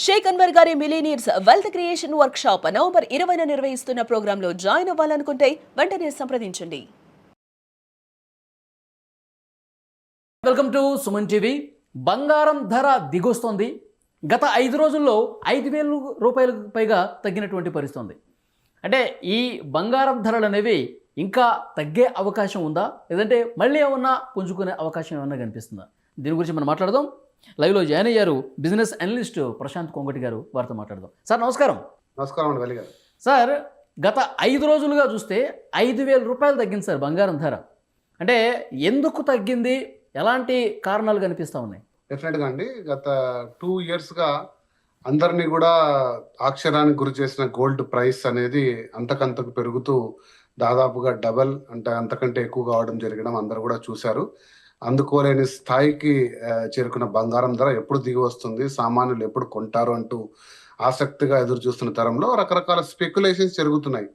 షేక్ అన్వర్ గారి millionaires wealth creation workshop November 20న నిర్వహిస్తున్న ప్రోగ్రాంలో జాయిన్ అవ్వాలనుకుంటే వెంటనే సంప్రదించండి. Welcome to Suman TV. బంగారం ధర దిగొస్తోంది. గత 5 రోజుల్లో 5,000 రూపాయలకు పైగా తగ్గినటువంటి పరిస్థితి ఉంది. అంటే ఈ బంగారం ధరలు అనేవి ఇంకా తగ్గే అవకాశం ఉందా, లేదంటే మళ్ళీ ఏమన్నా పుంజుకునే అవకాశం ఏమన్నా కనిపిస్తుందా? దీని గురించి మనం మాట్లాడదాం. లైవ్లో జాయిన్ అయ్యారు బిజినెస్ అనలిస్ట్ ప్రశాంత్ కొంగటి గారు. వారితో మాట్లాడదాం. సార్ నమస్కారం. నమస్కారం అండి, వెలిగారు. సార్, గత 5 రోజులుగా చూస్తే 5,000 రూపాయలు తగ్గింది సార్ బంగారం ధర. అంటే ఎందుకు తగ్గింది, ఎలాంటి కారణాలు కనిపిస్తూ ఉన్నాయి? డెఫినెట్గా అండి, గత 2 ఇయర్స్గా అందరినీ కూడా ఆశ్చర్యానికి గురి చేసిన గోల్డ్ ప్రైస్ అనేది అంతకంతకు పెరుగుతూ దాదాపుగా డబల్, అంటే అంతకంటే ఎక్కువ కావడం జరగడం అందరూ కూడా చూశారు. అందుకోలేని స్థాయికి చేరుకున్న బంగారం ధర ఎప్పుడు దిగి వస్తుంది, సామాన్యులు ఎప్పుడు కొంటారు అంటూ ఆసక్తిగా ఎదురు చూస్తున్న తరంలో రకరకాల స్పెక్యులేషన్స్ జరుగుతున్నాయి.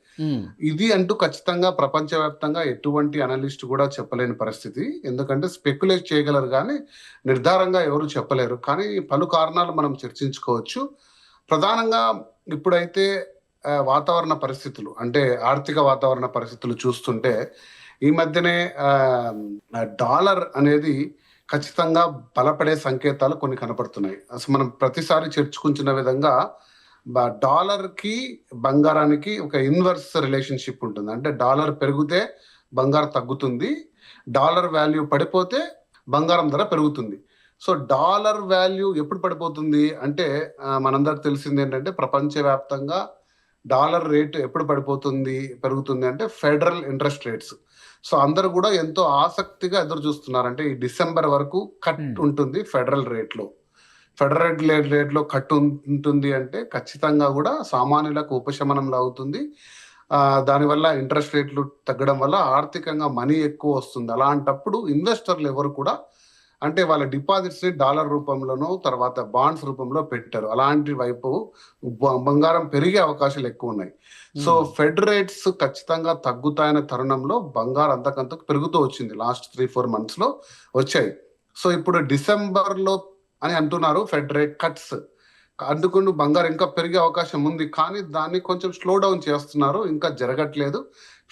ఇది అంటూ ఖచ్చితంగా ప్రపంచవ్యాప్తంగా ఎటువంటి అనలిస్ట్ కూడా చెప్పలేని పరిస్థితి. ఎందుకంటే స్పెక్యులేట్ చేయగలరు కానీ నిర్ధారంగా ఎవరు చెప్పలేరు. కానీ పలు కారణాలు మనం చర్చించుకోవచ్చు. ప్రధానంగా ఇప్పుడైతే వాతావరణ పరిస్థితులు, అంటే ఆర్థిక వాతావరణ పరిస్థితులు చూస్తుంటే ఈ మధ్యనే డాలర్ అనేది ఖచ్చితంగా బలపడే సంకేతాలు కొన్ని కనపడుతున్నాయి. అసలు మనం ప్రతిసారి చర్చించుకున్న విధంగా డాలర్కి బంగారానికి ఒక ఇన్వర్స్ రిలేషన్షిప్ ఉంటుంది. అంటే డాలర్ పెరిగితే బంగారం తగ్గుతుంది, డాలర్ వాల్యూ పడిపోతే బంగారం ధర పెరుగుతుంది. సో డాలర్ వాల్యూ ఎప్పుడు పడిపోతుంది అంటే మనందరికి తెలిసింది ఏంటంటే ప్రపంచవ్యాప్తంగా డాలర్ రేటు ఎప్పుడు పెరుగుతుంది అంటే ఫెడరల్ ఇంట్రెస్ట్ రేట్స్. సో అందరూ కూడా ఎంతో ఆసక్తిగా ఎదురు చూస్తున్నారు. అంటే ఈ డిసెంబర్ వరకు కట్ ఉంటుంది ఫెడరల్ రేట్లో. ఫెడరల్ రేట్లో కట్ ఉంటుంది అంటే ఖచ్చితంగా కూడా సామాన్యులకు ఉపశమనంలో అవుతుంది. దానివల్ల ఇంట్రెస్ట్ రేట్లు తగ్గడం వల్ల ఆర్థికంగా మనీ ఎక్కువ వస్తుంది. అలాంటప్పుడు ఇన్వెస్టర్లు ఎవరు కూడా అంటే వాళ్ళ డిపాజిట్స్ని డాలర్ రూపంలోనో తర్వాత బాండ్స్ రూపంలో పెట్టారు. అలాంటి వైపు బంగారం పెరిగే అవకాశాలు ఎక్కువ ఉన్నాయి. సో ఫెడ్ రేట్స్ ఖచ్చితంగా తగ్గుతాయన్న తరుణంలో బంగారం అంతకంతకు పెరుగుతూ వచ్చింది. లాస్ట్ 3-4 మంత్స్లో వచ్చాయి. సో ఇప్పుడు డిసెంబర్లో అని అంటున్నారు ఫెడ్ రేట్ కట్స్. అందుకు బంగారం ఇంకా పెరిగే అవకాశం ఉంది, కానీ దాన్ని కొంచెం స్లో డౌన్ చేస్తున్నారు, ఇంకా జరగట్లేదు.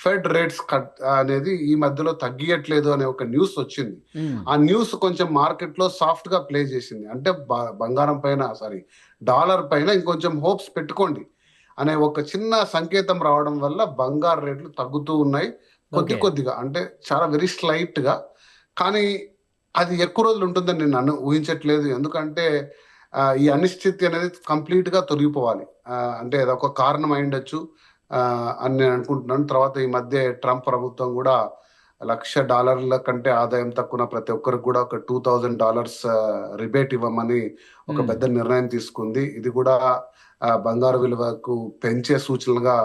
ఫెడ్ రేట్స్ కట్ అనేది ఈ మధ్యలో తగ్గియట్లేదు అనే ఒక న్యూస్ వచ్చింది. ఆ న్యూస్ కొంచెం మార్కెట్ లో సాఫ్ట్ గా ప్లే చేసింది. అంటే బంగారం పైన డాలర్ పైన ఇంకొంచెం హోప్స్ పెట్టుకోండి అనే ఒక చిన్న సంకేతం రావడం వల్ల బంగారు రేట్లు తగ్గుతూ ఉన్నాయి కొద్దిగా. అంటే చాలా వెరీ స్లైట్ గా, కానీ అది ఎక్కువ రోజులు ఉంటుందని నేను ఊహించట్లేదు. ఎందుకంటే ఈ అనిశ్చితి అనేది కంప్లీట్ గా తొలగిపోవాలి. అంటే అదొక కారణం అయి ఉండొచ్చు అని నేను అనుకుంటున్నాను. తర్వాత ఈ మధ్య ట్రంప్ ప్రభుత్వం కూడా $1,00,000 కంటే ఆదాయం తక్కువ ప్రతి ఒక్కరికి కూడా ఒక $2,000 రిబేట్ ఇవ్వమని ఒక పెద్ద నిర్ణయం తీసుకుంది. ఇది కూడా బంగారు విలువకు పెంచే సూచనలుగా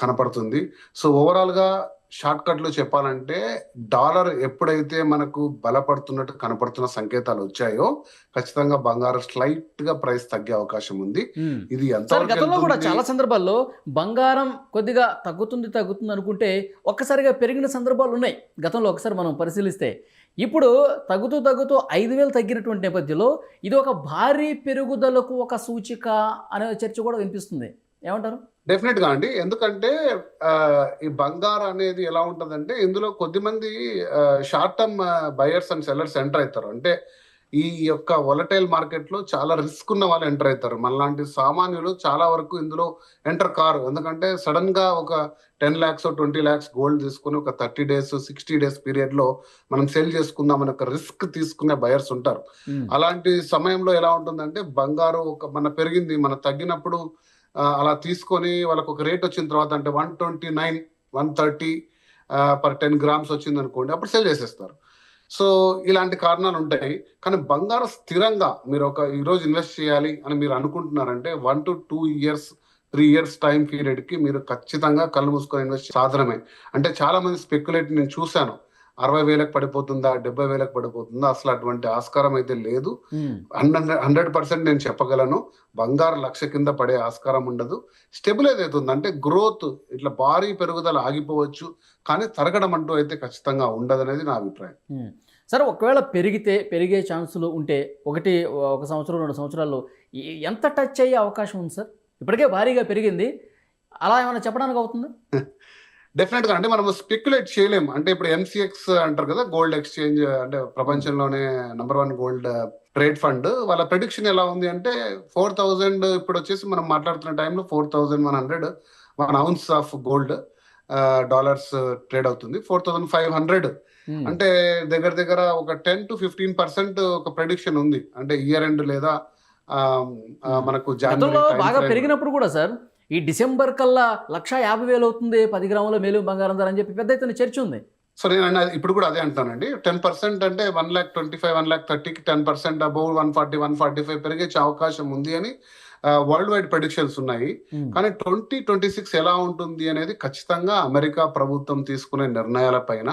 కనపడుతుంది. సో ఓవరాల్ గా షార్ట్ కట్ లో చెప్పాలంటే డాలర్ ఎప్పుడైతే మనకు బలపడుతున్నట్టు కనపడుతున్న సంకేతాలు వచ్చాయో ఖచ్చితంగా బంగారం స్లైట్ గా ప్రైస్ తగ్గే అవకాశం ఉంది. ఇది గతంలో కూడా చాలా సందర్భాల్లో బంగారం కొద్దిగా తగ్గుతుంది అనుకుంటే ఒక్కసారిగా పెరిగిన సందర్భాలు ఉన్నాయి. గతంలో ఒకసారి మనం పరిశీలిస్తే ఇప్పుడు తగ్గుతూ 5,000 తగ్గినటువంటి నేపథ్యంలో ఇది ఒక భారీ పెరుగుదలకు ఒక సూచిక అనే చర్చ కూడా వినిపిస్తుంది. ఏమంటారు? డెఫినెట్ గా అండి, ఎందుకంటే ఈ బంగారం అనేది ఎలా ఉంటుందంటే ఇందులో కొద్దిమంది short term buyers and sellers enter అవుతారు. అంటే ఈ యొక్క వొలటైల్ మార్కెట్ లో చాలా రిస్క్ ఉన్న వాళ్ళు ఎంటర్ అవుతారు. మనలాంటి సామాన్యులు చాలా వరకు ఇందులో ఎంటర్ కారు. ఎందుకంటే సడన్ గా ఒక 10 lakhs 20 lakhs గోల్డ్ తీసుకుని ఒక 30 days 60 days పీరియడ్ లో మనం సేల్ చేసుకుందాం అని ఒక రిస్క్ తీసుకునే బయర్స్ ఉంటారు. అలాంటి సమయంలో ఎలా ఉంటుందంటే బంగారం మన పెరిగింది, మన తగ్గినప్పుడు అలా తీసుకొని వాళ్ళకు ఒక రేట్ వచ్చిన తర్వాత అంటే 129 130 per 10 grams వచ్చింది అనుకోండి, అప్పుడు సేల్ చేసేస్తారు. సో ఇలాంటి కారణాలు ఉంటాయి. కానీ బంగారం స్థిరంగా మీరు ఈరోజు ఇన్వెస్ట్ చేయాలి అని మీరు అనుకుంటున్నారంటే 1 to 2 years 3 years time period కి మీరు ఖచ్చితంగా కళ్ళు మూసుకొని ఇన్వెస్ట్ సాధనమే. అంటే చాలా మంది స్పెక్యులేట్ నేను చూశాను, 60,000కి పడిపోతుందా 70,000కి పడిపోతుందా, అసలు అటువంటి ఆస్కారం అయితే లేదు. 100% నేను చెప్పగలను, బంగారం 1,00,000 కింద పడే ఆస్కారం ఉండదు. స్టెబిలైజ్ అవుతుంది. అంటే గ్రోత్ ఇట్లా భారీ పెరుగుదల ఆగిపోవచ్చు, కానీ తరగడం అంటూ అయితే ఖచ్చితంగా ఉండదు అనేది నా అభిప్రాయం. సరే, ఒకవేళ పెరిగే ఛాన్సులు ఉంటే ఒక సంవత్సరం 2 సంవత్సరాల్లో ఎంత టచ్ అయ్యే అవకాశం ఉంది సార్? ఇప్పటికే భారీగా పెరిగింది, అలా ఏమైనా చెప్పడానికి అవుతుందా? డెఫినెట్ గా అంటే మనం స్పెక్యులేట్ చేయలేము. అంటే ఇప్పుడు ఎంసీఎక్స్ అంటారు కదా, గోల్డ్ ఎక్స్చేంజ్, అంటే ప్రపంచంలోనే #1 గోల్డ్ ట్రేడ్ ఫండ్, వాళ్ళ ప్రెడిక్షన్ ఎలా ఉంది అంటే 4000, ఇప్పుడు వచ్చేసి మనం మాట్లాడుతున్న టైంలో 4100 1 ounce of gold dollars trade అవుతుంది. 4500 అంటే దగ్గర దగ్గర ఒక 10 to 15% ఒక ప్రెడిక్షన్ ఉంది. అంటే ఇయర్ ఎండ్ లేదా మనకు గతంలో బాగా జనవరి పెరిగినప్పుడు కూడా సార్, ఈ డిసెంబర్ కల్లా 1,50,000 అవుతుంది 10 గ్రాముల మేలు బంగారం ధర అని చెప్పి పెద్ద ఎత్తున చర్చ ఉంది. సో నేను ఇప్పుడు కూడా అదే అంటానండి. 10% అంటే 1,25,000 1,30,000కి 10% అబౌవ్ 140 145 పెరిగే అవకాశం ఉంది అని వరల్డ్ వైడ్ ప్రెడిక్షన్స్ ఉన్నాయి. కానీ 2026 ఎలా ఉంటుంది అనేది ఖచ్చితంగా అమెరికా ప్రభుత్వం తీసుకునే నిర్ణయాల పైన,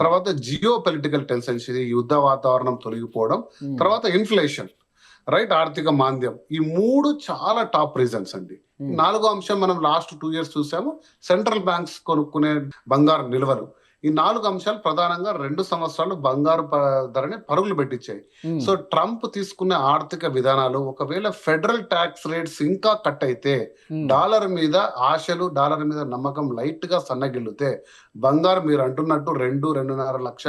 తర్వాత జియో పొలిటికల్ టెన్షన్స్, యుద్ధ వాతావరణం తొలగిపోవడం, తర్వాత ఇన్ఫ్లేషన్, రైట్, ఆర్థిక మాంద్యం, ఈ 3 చాలా టాప్ రీజన్స్ అండి. 4వ అంశం మనం లాస్ట్ 2 years చూసాము, సెంట్రల్ బ్యాంక్స్ కొనుక్కునే బంగారు నిల్వలు. ఈ 4 అంశాలు ప్రధానంగా 2 సంవత్సరాలు బంగారు ధరని పరుగులు పెట్టించాయి. సో ట్రంప్ తీసుకున్న ఆర్థిక విధానాలు, ఒకవేళ ఫెడరల్ ట్యాక్స్ రేట్స్ ఇంకా కట్ అయితే, డాలర్ మీద ఆశలు, డాలర్ మీద నమ్మకం లైట్ గా సన్నగిల్లితే, బంగారు మీరు అంటున్నట్టు 2-2.5 లక్ష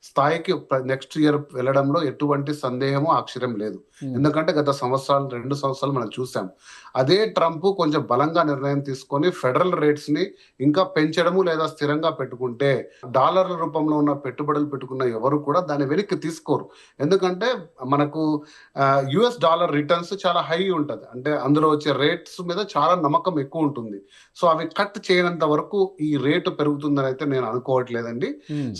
స్థాయికి నెక్స్ట్ ఇయర్ వెళ్ళడంలో ఎటువంటి సందేహము ఆశ్చర్యం లేదు. ఎందుకంటే గత 2 సంవత్సరాలు మనం చూసాం. అదే ట్రంప్ కొంచెం బలంగా నిర్ణయం తీసుకొని ఫెడరల్ రేట్స్ ని ఇంకా పెంచడము లేదా స్థిరంగా పెట్టుకుంటే, డాలర్ల రూపంలో ఉన్న పెట్టుబడులు పెట్టుకున్న ఎవరు కూడా దాన్ని వెనక్కి తీసుకోరు. ఎందుకంటే మనకు యుఎస్ డాలర్ రిటర్న్స్ చాలా హై ఉంటది, అంటే అందులో వచ్చే రేట్స్ మీద చాలా నమ్మకం ఎక్కువ ఉంటుంది. సో అవి కట్ చేయనంత వరకు ఈ రేటు పెరుగుతుందని అయితే నేను అనుకోవట్లేదండి.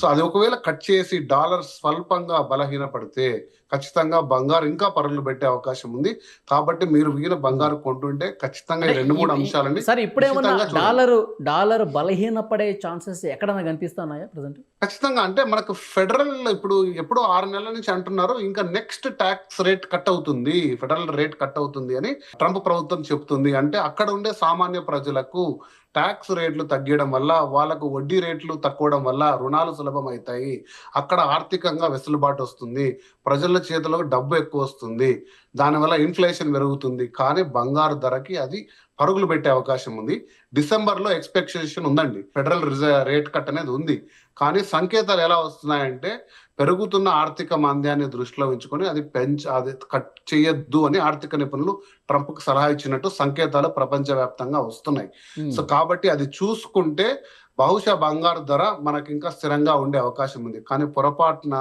సో అది ఒకవేళ కట్ చేసి డాలర్ స్వల్పంగా బలహీనపడితే ఖచ్చితంగా బంగారు ఇంకా పరుగులు పెట్టే అవకాశం ఉంది. కాబట్టి మీరు వీగిన బంగారు కొంటుంటే ఖచ్చితంగా ఈ 2-3 అంశాలని సార్, ఇప్పుడేమన్నా డాలర్ బలహీనపడే ఛాన్సెస్ ఎక్కడైనా కనిపిస్తున్నాయా ప్రజెంట్? ఖచ్చితంగా. అంటే మనకు ఫెడరల్ ఎప్పుడు 6 నెలల నుంచి అంటున్నారు, ఇంకా నెక్స్ట్ ట్యాక్స్ రేట్ కట్ అవుతుంది, ఫెడరల్ రేట్ కట్ అవుతుంది అని ట్రంప్ ప్రభుత్వం చెప్తుంది. అంటే అక్కడ ఉండే సామాన్య ప్రజలకు ట్యాక్స్ రేట్లు తగ్గడం వల్ల, వాళ్ళకు వడ్డీ రేట్లు తక్కువడం వల్ల రుణాలు సులభం అవుతాయి, అక్కడ ఆర్థికంగా వెసులుబాటు వస్తుంది, ప్రజల చేతిలో డబ్బు ఎక్కువ వస్తుంది, దానివల్ల ఇన్ఫ్లేషన్ పెరుగుతుంది. కానీ బంగారు ధరకి అది పరుగులు పెట్టే అవకాశం ఉంది. డిసెంబర్లో ఎక్స్పెక్టేషన్ ఉందండి, ఫెడరల్ రిజర్వ్ రేట్ కట్ అనేది ఉంది. కానీ సంకేతాలు ఎలా వస్తున్నాయంటే, పెరుగుతున్న ఆర్థిక మాంద్యాన్ని దృష్టిలో ఉంచుకొని అది కట్ చేయొద్దు అని ఆర్థిక నిపుణులు ట్రంప్కి సలహా ఇచ్చినట్టు సంకేతాలు ప్రపంచవ్యాప్తంగా వస్తున్నాయి. సో కాబట్టి అది చూసుకుంటే బహుశా బంగారు ధర మనకి ఇంకా స్థిరంగా ఉండే అవకాశం ఉంది. కానీ పొరపాటున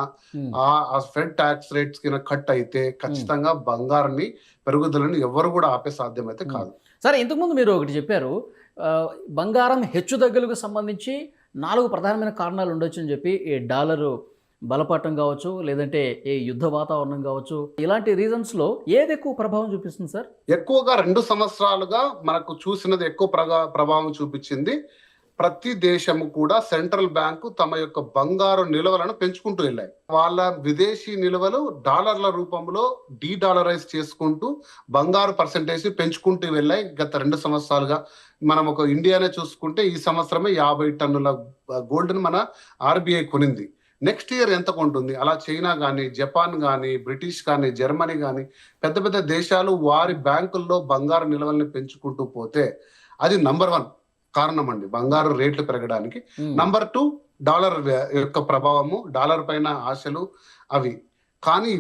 ఆ ఫెడ్ ట్యాక్స్ రేట్స్ కింద కట్ అయితే ఖచ్చితంగా బంగారుని పెరుగుదలని ఎవరు కూడా ఆపే సాధ్యమైతే కాదు. సరే, ఇంతకుముందు మీరు ఒకటి చెప్పారు, బంగారం హెచ్చుతగ్గులకు సంబంధించి 4 ప్రధానమైన కారణాలు ఉండొచ్చు అని చెప్పి, ఈ డాలరు బలపడటం కావచ్చు, లేదంటే ఏ యుద్ధ వాతావరణం కావచ్చు, ఇలాంటి రీజన్స్లో ఏది ఎక్కువ ప్రభావం చూపిస్తుంది సార్? ఎక్కువగా 2 సంవత్సరాలుగా మనకు చూసినది ఎక్కువ ప్రభావం చూపించింది. ప్రతి దేశము కూడా సెంట్రల్ బ్యాంకు తమ యొక్క బంగారు నిల్వలను పెంచుకుంటూ వెళ్ళాయి. వాళ్ళ విదేశీ నిల్వలు డాలర్ల రూపంలో డీడాలరైజ్ చేసుకుంటూ బంగారు పర్సెంటేజ్ పెంచుకుంటూ వెళ్ళాయి గత 2 సంవత్సరాలుగా. మనం ఒక ఇండియానే చూసుకుంటే ఈ సంవత్సరమే 50 టన్నుల గోల్డ్ని మన ఆర్బీఐ కొనింది. నెక్స్ట్ ఇయర్ ఎంత కొంటుంది? అలా చైనా కానీ, జపాన్ కానీ, బ్రిటిష్ కానీ, జర్మనీ కానీ పెద్ద పెద్ద దేశాలు వారి బ్యాంకుల్లో బంగారు నిల్వల్ని పెంచుకుంటూ పోతే అది నంబర్ 1 కారణం అండి బంగారు రేట్లు పెరగడానికి. నంబర్ 2 డాలర్ యొక్క ప్రభావము, డాలర్ పైన ఆశలు అవి. కానీ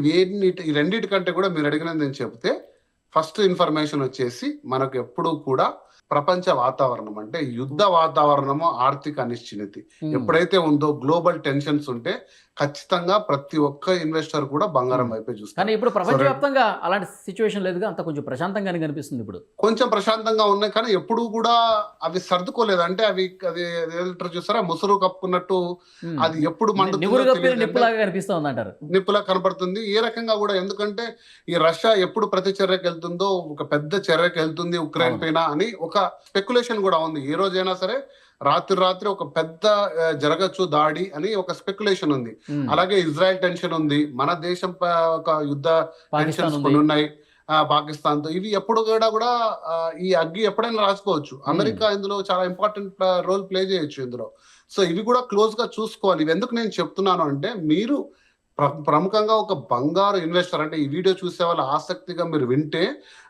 ఈ రెండింటికంటే కూడా మీరు అడిగినది నేను చెప్తే, ఫస్ట్ ఇన్ఫర్మేషన్ వచ్చేసి మనకు ఎప్పుడూ కూడా ప్రపంచ వాతావరణం, అంటే యుద్ధ వాతావరణము, ఆర్థిక అనిశ్చితి ఎప్పుడైతే ఉందో, గ్లోబల్ టెన్షన్స్ ఉంటే ఖచ్చితంగా ప్రతి ఒక్క ఇన్వెస్టర్ కూడా బంగారం వైపే చూస్తారు. కానీ ఇప్పుడు ప్రపంచవ్యాప్తంగా అలాంటి సిచ్యువేషన్ లేదుగా, అంత కొంచెం ప్రశాంతంగానే కనిపిస్తుంది. ఇప్పుడు కొంచెం ప్రశాంతంగా ఉన్నాయి, కానీ ఎప్పుడు కూడా అవి సర్దుకోలేదు. అంటే అవి అది చూసారా, ముసురు కప్పుకున్నట్టు అది ఎప్పుడు నిప్పులా కనపడుతుంది. ఏ రకంగా కూడా, ఎందుకంటే ఈ రష్యా ఎప్పుడు ప్రతి చర్యకు వెళ్తుందో, ఒక పెద్ద చర్యకు వెళ్తుంది ఉక్రెయిన్ పైన అని ఒక స్పెక్యులేషన్ కూడా ఉంది. ఏ రోజైనా సరే రాత్రి ఒక పెద్ద జరగచ్చు దాడి అని ఒక స్పెక్యులేషన్ ఉంది. అలాగే ఇజ్రాయెల్ టెన్షన్ ఉంది, మన దేశం ఒక యుద్ధ టెన్షన్స్ కొన్ని ఉన్నాయి పాకిస్తాన్ తో. ఇవి ఎప్పుడు కూడా ఈ అగ్గి ఎప్పుడైనా రాసుకోవచ్చు. అమెరికా ఇందులో చాలా ఇంపార్టెంట్ రోల్ ప్లే చేయొచ్చు ఇందులో. సో ఇవి కూడా క్లోజ్ గా చూసుకోవాలి. ఇవి ఎందుకు నేను చెప్తున్నాను అంటే, మీరు ప్రముఖంగా ఒక బంగారు ఇన్వెస్టర్ అంటే ఈ వీడియో చూసే వాళ్ళ ఆసక్తిగా మీరు వింటే,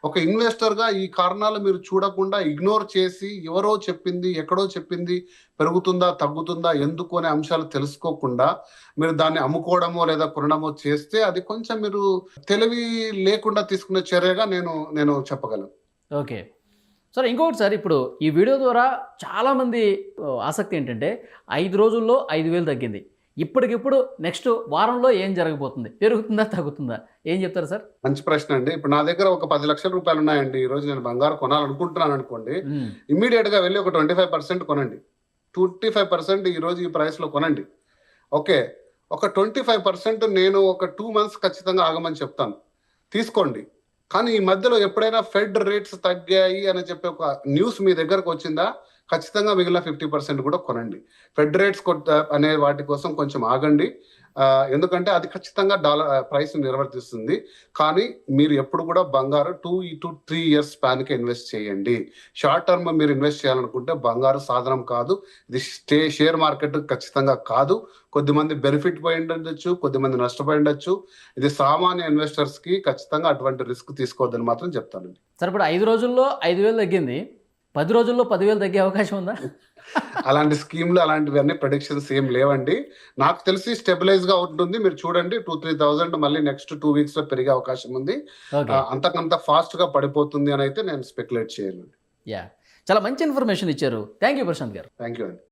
ఒక ఇన్వెస్టర్గా ఈ కారణాలు మీరు చూడకుండా ఇగ్నోర్ చేసి ఎవరో చెప్పింది, ఎక్కడో చెప్పింది, పెరుగుతుందా తగ్గుతుందా ఎందుకు అనే అంశాలు తెలుసుకోకుండా మీరు దాన్ని అమ్ముకోవడమో లేదా కొనడమో చేస్తే అది కొంచెం మీరు తెలివి లేకుండా తీసుకునే చర్యగా నేను చెప్పగలను. ఓకే సార్, ఇంకొకటి సార్, ఇప్పుడు ఈ వీడియో ద్వారా చాలామంది ఆసక్తి ఏంటంటే 5 రోజుల్లో 5,000 తగ్గింది, ఇప్పటికిప్పుడు నెక్స్ట్ వారంలో ఏం జరగబోతుంది, పెరుగుతుందా తగ్గుతుందా, ఏం చెప్తారు సార్? మంచి ప్రశ్న అండి. ఇప్పుడు నా దగ్గర ఒక 10 లక్షల రూపాయలు ఉన్నాయండి. ఈ రోజు నేను బంగారం కొనాలనుకుంటున్నాను అనుకోండి, ఇమ్మీడియట్ గా వెళ్ళి ఒక 25% కొనండి. 25% ఈ రోజు ఈ ప్రైస్ లో కొనండి. ఓకే, ఒక 25% నేను ఒక 2 months ఖచ్చితంగా ఆగమని చెప్తాను, తీసుకోండి. కానీ ఈ మధ్యలో ఎప్పుడైనా ఫెడ్ రేట్స్ తగ్గాయి అని చెప్పి ఒక న్యూస్ మీ దగ్గరకు వచ్చిందా, ఖచ్చితంగా మిగిలిన 50% కూడా కొనండి. ఫెడ్ రేట్స్ అనే వాటి కోసం కొంచెం ఆగండి, ఎందుకంటే అది ఖచ్చితంగా ప్రైస్ నిర్వర్తిస్తుంది. కానీ మీరు ఎప్పుడు కూడా బంగారు 2 to 3 years స్పాన్కి ఇన్వెస్ట్ చేయండి. షార్ట్ టర్మ్ మీరు ఇన్వెస్ట్ చేయాలనుకుంటే బంగారు సాధనం కాదు, ఇది షేర్ మార్కెట్ ఖచ్చితంగా కాదు. కొద్దిమంది బెనిఫిట్ పోయి ఉండొచ్చు, కొద్దిమంది నష్టపోయి ఉండొచ్చు. ఇది సామాన్య ఇన్వెస్టర్స్కి ఖచ్చితంగా అటువంటి రిస్క్ తీసుకోవద్దని మాత్రం చెప్తానండి. సార్, ఇప్పుడు 5 రోజుల్లో 5,000 తగ్గింది, 10 రోజుల్లో 10,000 తగ్గే అవకాశం ఉందా? అలాంటి స్కీమ్లు అలాంటివన్నీ ప్రెడిక్షన్స్ ఏం లేవండి. నాకు తెలిసి స్టెబిలైజ్ గా ఉంటుంది. మీరు చూడండి 2-3,000 మళ్ళీ నెక్స్ట్ 2 weeks లో పెరిగే అవకాశం ఉంది. అంతకంత ఫాస్ట్ గా పడిపోతుంది అని అయితే నేను స్పెక్యులేట్ చేయను. చాలా మంచి ఇన్ఫర్మేషన్ ఇచ్చారు. థ్యాంక్ యూ ప్రశాంత్ గారు. థ్యాంక్ యూ అండి.